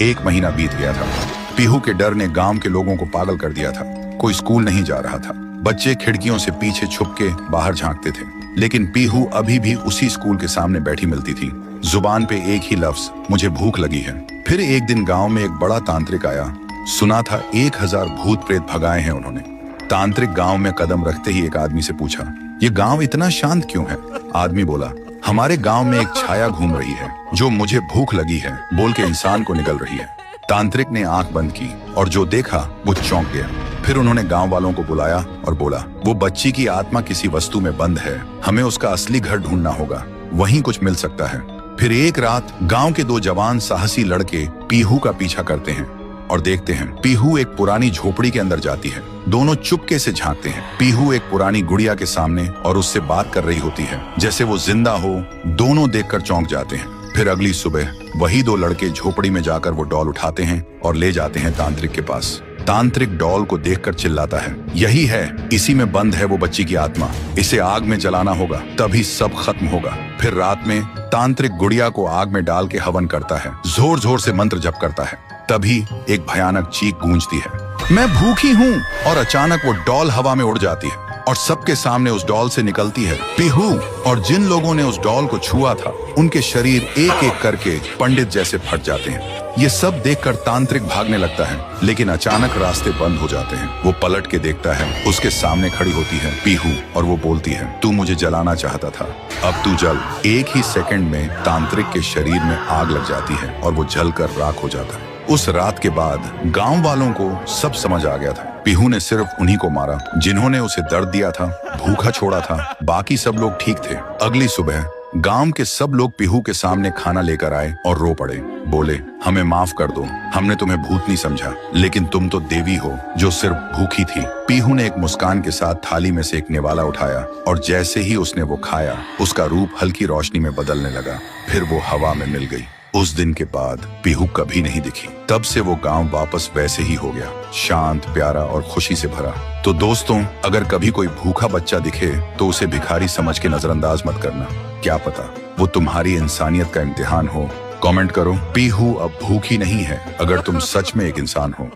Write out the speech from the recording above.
1 महीना बीत गया था। पीहू के डर ने गांव के लोगों को पागल कर दिया था। कोई स्कूल नहीं जा रहा था। बच्चे खिड़कियों से पीछे छुप के बाहर झांकते थे, लेकिन पीहू अभी भी उसी स्कूल के सामने बैठी मिलती थी। जुबान पे एक ही लफ्ज, मुझे भूख लगी है। फिर एक दिन गांव में एक बड़ा तांत्रिक आया। सुना था 1000 भूत प्रेत भगाए हैं उन्होंने। तांत्रिक गांव में कदम रखते ही एक आदमी से पूछा, ये गांव इतना शांत क्यों है? आदमी बोला, हमारे गांव में एक छाया घूम रही है जो मुझे भूख लगी है बोल के इंसान को निगल रही है। तांत्रिक ने आंख बंद की और जो देखा वो चौंक गया। फिर उन्होंने गांव वालों को बुलाया और बोला, वो बच्ची की आत्मा किसी वस्तु में बंद है, हमें उसका असली घर ढूंढना होगा, वहीं कुछ मिल सकता है। फिर एक रात गांव के 2 जवान साहसी लड़के पीहू का पीछा करते हैं और देखते हैं पीहू एक पुरानी झोपड़ी के अंदर जाती है। दोनों चुपके से झांकते हैं। पीहू एक पुरानी गुड़िया के सामने और उससे बात कर रही होती है जैसे वो जिंदा हो। दोनों देखकर चौंक जाते हैं। फिर अगली सुबह वही 2 लड़के झोपड़ी में जाकर वो डॉल उठाते हैं और ले जाते हैं तांत्रिक के पास। तांत्रिक डॉल को देखकर चिल्लाता है, यही है, इसी में बंद है वो बच्ची की आत्मा, इसे आग में जलाना होगा तभी सब खत्म होगा। फिर रात में तांत्रिक गुड़िया को आग में डाल के हवन करता है, जोर जोर से मंत्र जप करता है। तभी एक भयानक चीख गूंजती है, मैं भूखी हूँ। और अचानक वो डॉल हवा में उड़ जाती है और सबके सामने उस डॉल से निकलती है पीहू। और जिन लोगों ने उस डॉल को छुआ था उनके शरीर एक एक करके पंडित जैसे फट जाते हैं। ये सब देखकर तांत्रिक भागने लगता है, लेकिन अचानक रास्ते बंद हो जाते हैं। वो पलट के देखता है, उसके सामने खड़ी होती है पीहू और वो बोलती है, तू मुझे जलाना चाहता था, अब तू जल। एक ही सेकंड में तांत्रिक के शरीर में आग लग जाती है और वो जलकर राख हो जाता है। उस रात के बाद गांव वालों को सब समझ आ गया था। पीहू ने सिर्फ उन्हीं को मारा जिन्होंने उसे दर्द दिया था, भूखा छोड़ा था, बाकी सब लोग ठीक थे। अगली सुबह गांव के सब लोग पीहू के सामने खाना लेकर आए और रो पड़े। बोले, हमें माफ कर दो, हमने तुम्हें भूत नहीं समझा, लेकिन तुम तो देवी हो जो सिर्फ भूखी थी। पीहू ने एक मुस्कान के साथ थाली में से एक निवाला उठाया और जैसे ही उसने वो खाया उसका रूप हल्की रोशनी में बदलने लगा। फिर वो हवा में मिल गई। उस दिन के बाद पीहू कभी नहीं दिखी। तब से वो गांव वापस वैसे ही हो गया, शांत, प्यारा और खुशी से भरा। तो दोस्तों, अगर कभी कोई भूखा बच्चा दिखे तो उसे भिखारी समझ के नजरअंदाज मत करना। क्या पता वो तुम्हारी इंसानियत का इम्तिहान हो। कमेंट करो, पीहू अब भूखी नहीं है, अगर तुम सच में एक इंसान हो।